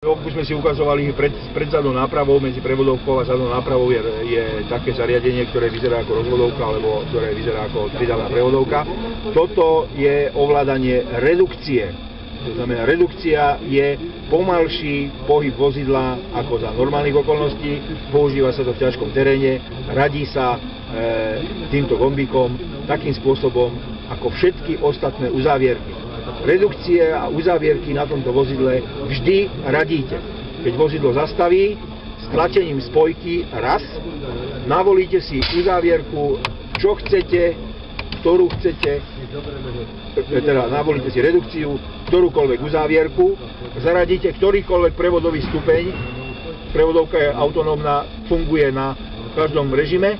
Už sme si ukazovali pred zadnou nápravou, medzi prevodovkou a zadnou nápravou je také zariadenie, ktoré vyzerá ako rozvodovka, alebo ktoré vyzerá ako tridávna prevodovka. Toto je ovládanie redukcie. To znamená, redukcia je pomalší pohyb vozidla ako za normálnych okolností, používa sa to v ťažkom teréne, radí sa týmto gombíkom takým spôsobom ako všetky ostatné uzávierky. Redukcie a uzávierky na tomto vozidle vždy radíte. Keď vozidlo zastaví, s tlačením spojky raz, navolíte si uzávierku, čo chcete, ktorú chcete, teda navolíte si redukciu, ktorúkoľvek uzávierku, zaradíte ktorýkoľvek prevodový stupeň, prevodovka je autonómna, funguje na každom režime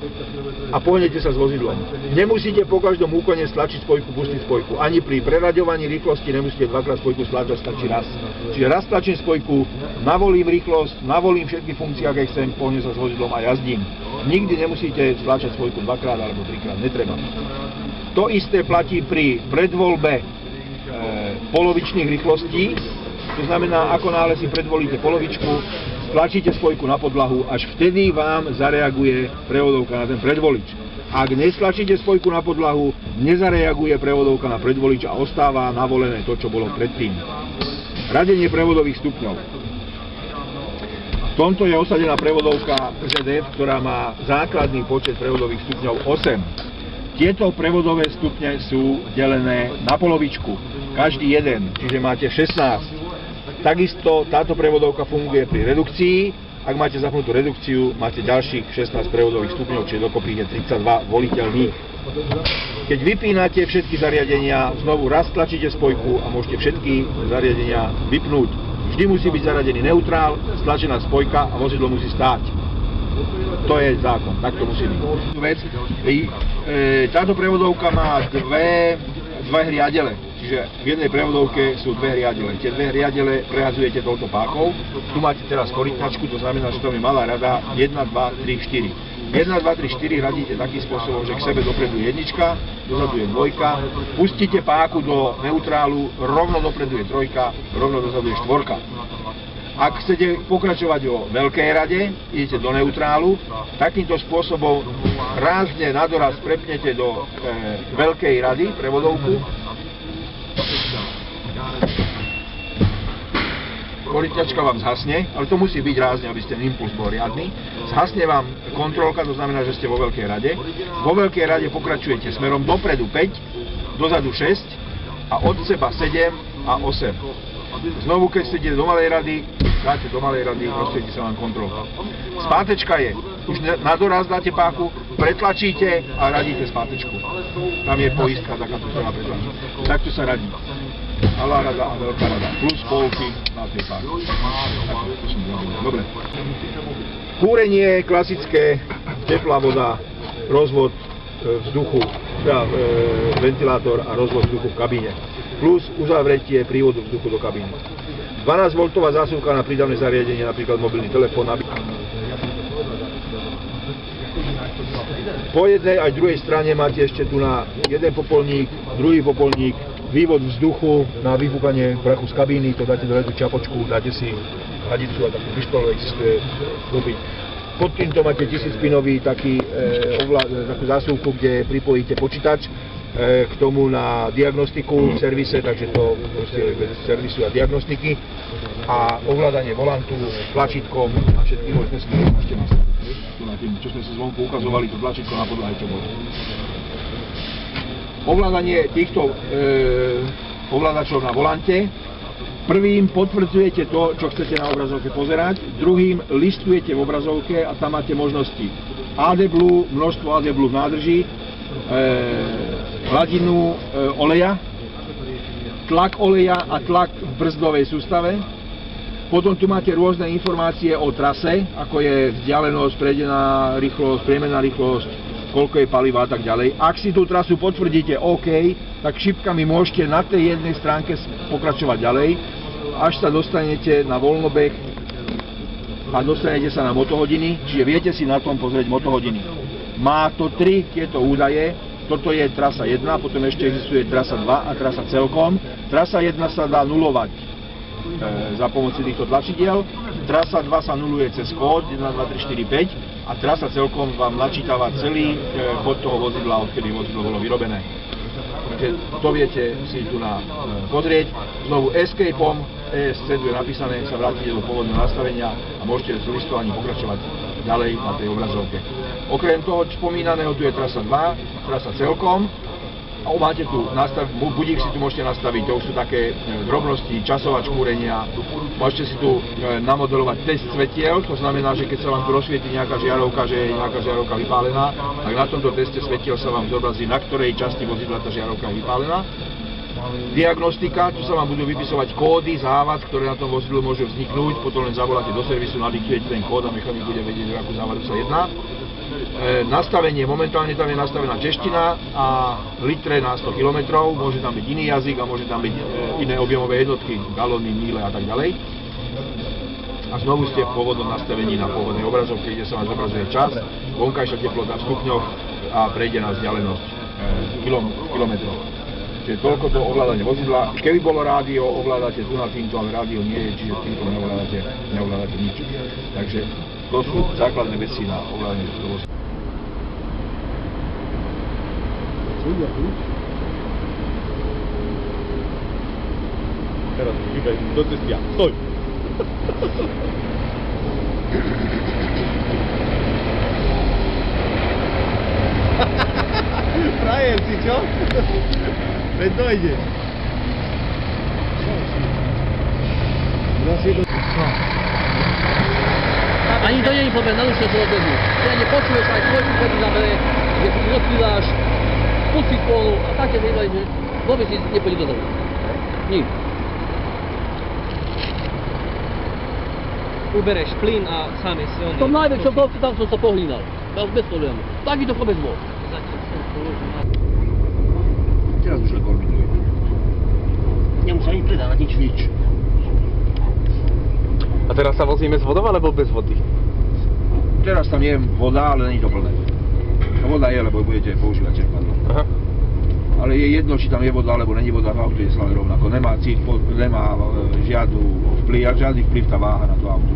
a pohnete sa s vozidlom. Nemusíte po každom úkone stlačiť spojku, pustiť spojku. Ani pri preraďovaní rýchlosti nemusíte dvakrát spojku stlačať, stačí raz. Čiže raz stlačím spojku, navolím rýchlosť, navolím všetky funkcie, aké chcem, pohnem sa s vozidlom a jazdím. Nikdy nemusíte stlačať spojku dvakrát alebo trikrát, netreba. To isté platí pri predvoľbe polovičných rýchlostí. To znamená, ako náhle si predvolíte polovičku, stlačíte spojku na podlahu, až vtedy vám zareaguje prevodovka na ten predvolič. Ak nestlačíte spojku na podlahu, nezareaguje prevodovka na predvolič a ostáva navolené to, čo bolo predtým. Radenie prevodových stupňov. V tomto je osadená prevodovka ZF, ktorá má základný počet prevodových stupňov 8. Tieto prevodové stupne sú delené na polovičku. Každý jeden, čiže máte 16. Takisto táto prevodovka funguje pri redukcii. Ak máte zapnutú redukciu, máte ďalších 16 prevodových stupňov, čiže dokopy je 32 voliteľných. Keď vypínate všetky zariadenia, znovu raz tlačíte spojku a môžete všetky zariadenia vypnúť. Vždy musí byť zaradený neutrál, stlačená spojka a vozidlo musí stáť. To je zákon, tak to musí byť. Táto prevodovka má dve riadele. Čiže v jednej prevodovke sú dve riadele. Tie dve riadele prehadzujete touto pákou. Tu máte teraz korytnačku, to znamená, že tam je malá rada 1, 2, 3, 4. 1, 2, 3, 4 radíte takým spôsobom, že k sebe dopredu je jednička, dozadu je dvojka. Pustíte páku do neutrálu, rovno dopredu je trojka, rovno dozadu je štvorka. Ak chcete pokračovať o veľkej rade, idete do neutrálu, takýmto spôsobom rázne nadoraz prepnete do veľkej rady prevodovku. Korytnačka vám zhasne, ale to musí byť rázne, aby ten impuls bol riadny. Zhasne vám kontrolka, to znamená, že ste vo veľkej rade. Vo veľkej rade pokračujete smerom dopredu 5, dozadu 6 a od seba 7 a 8. Znovu, keď ste do malej rady, dáte do malej rady, rozsvieti sa vám kontrolka. Spátečka je, už na doraz dáte páku, pretlačíte a radíte spátečku. Tam je poistka, taká tu sa pretlačí. Takto sa radí. Malá rada a veľká rada. Plus polky na tej páke. Dobre. Kúrenie klasické, teplá voda, rozvod vzduchu, ventilátor a rozvod vzduchu v kabíne. Plus uzavretie prívodu vzduchu do kabíny. 12V zásuvka na prídavné zariadenie, napríklad mobilný telefón. Po jednej aj druhej strane máte ešte tu na jeden popolník, druhý popolník, vývod vzduchu na vyfúkanie prachu z kabíny, to dáte do jednu čapočku, dáte si hadicu a takú pištolu existuje kúpiť. Pod týmto máte 1000-pinový takú zásuvku, kde pripojíte počítač k tomu na diagnostiku v servise, takže to proste bez servisu a diagnostiky a ovládanie volantu tlačítkom a všetky možné smery máte na tým, čo sme si zvonku ukazovali, to tlačítko na podlahe, čo bolo. Ovládanie týchto ovládačov na volante. Prvým potvrdzujete to, čo chcete na obrazovke pozerať, druhým listujete v obrazovke a tam máte možnosti AdBlue, množstvo AdBlue v nádrži, hladinu oleja, tlak oleja a tlak v brzdovej sústave. Potom tu máte rôzne informácie o trase, ako je vzdialenosť, prejdená rýchlosť, priemerná rýchlosť, koľko je paliva a tak ďalej. Ak si tú trasu potvrdíte OK, tak šipkami môžete na tej jednej stránke pokračovať ďalej, až sa dostanete na voľnobeh a dostanete sa na motohodiny, čiže viete si na tom pozrieť motohodiny. Má to 3 tieto údaje, toto je trasa 1, potom ešte existuje trasa 2 a trasa celkom. Trasa 1 sa dá nulovať. za pomoci týchto tlačidiel. Trasa 2 sa nuluje cez kód 1, 2, 3, 4, 5 a trasa celkom vám načítava celý chod toho vozidla, odkedy vozidlo bolo vyrobené. Takže to viete si tu pozrieť. Znovu escapeom, ESC je napísané, sa vrátite do pôvodného nastavenia a môžete s listovaním pokračovať ďalej na tej obrazovke. Okrem toho spomínaného tu je trasa 2, trasa celkom. A máte tu budík si tu môžete nastaviť, to už sú také drobnosti, časovač kúrenia. Môžete si tu namodelovať test svetiel, to znamená, že keď sa vám tu rozsvieti nejaká žiarovka, že je nejaká žiarovka vypálená, tak na tomto teste svetiel sa vám zobrazí, na ktorej časti vozidla tá žiarovka je vypálená. Diagnostika, tu sa vám budú vypisovať kódy závad, ktoré na tom vozidlu môžu vzniknúť, potom len zavoláte do servisu, nadiktujete ten kód a mechanik bude vedieť, o akú závadu sa jedná. Nastavenie, momentálne tam je nastavená čeština a litre na 100 km, môže tam byť iný jazyk a môže tam byť iné objemové jednotky, galóny, míle a tak ďalej. A znovu ste v pôvodnom nastavení na pôvodnej obrazovke, kde sa vám zobrazuje čas, vonkajšia teplota v stupňoch a prejde na vzdialenosť kilometrov. Čiže toľko to ovládanie vozidla. Keby bolo rádio, ovládate tu na týmto, ale rádio nie je, čiže týmto neovládate nič. Takže to sú základné veci na ovládanie vozidla. Teraz hýbaj do cestia. Stoj! Frajer si, čo? Veď dojdeš. Ani to nie je problém, narušil sa odbehu. Ty ani počuješ aj tvoj sused zabere, že si rozpíláš, pustiť polu a také zjebaj, že vôbec si nepôjde do domu. Nič. Ubereš plyn a sám je silný. V tom najväčšom vlhku tam som sa pohlínal. Bez problému. Takýto vôbec bol. Teraz už len kombinuje. Nemusel ani pridávať nič. A teraz sa vozíme s vodou alebo bez vody? Teraz tam je voda, ale není to plné. Voda je, lebo budete používať čerpadlo. Aha. Ale je jedno, či tam je voda, alebo není voda, v auto je stále rovnako. Nemá žiadny vplyv tá váha na to auto.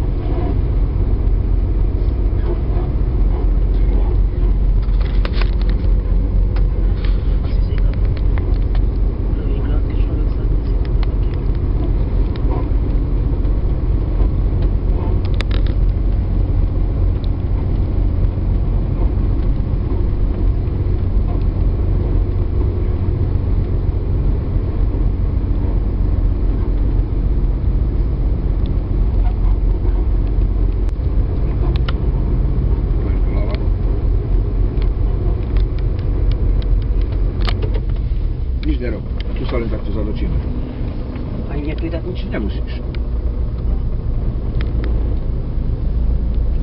Tu sa len takto zadočíme. Ani nepridať nič? Nemusíš.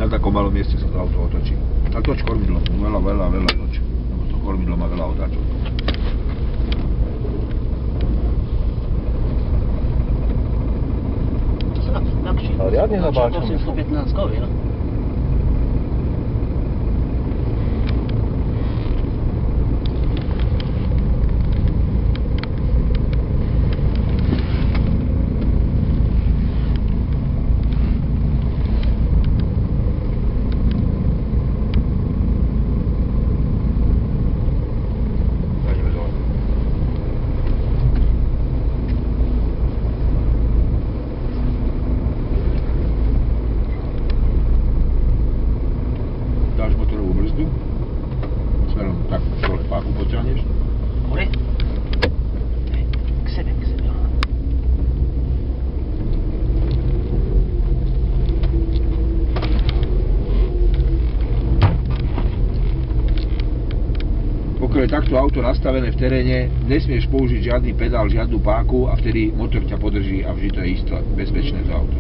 Na takom malom mieste sa to auto otočí. A toč kormidlo, veľa toč. Lebo to kormidlo má veľa otáčok. To sa ľahšie. Ale riadne nabáčame. 815 koví, no. Smerom tak dole páku potiahneš. Hore? K sebe. Pokiaľ je takto auto nastavené v teréne, nesmieš použiť žiadny pedál, žiadnu páku a vtedy motor ťa podrží a vždy to je isto bezpečné to auto.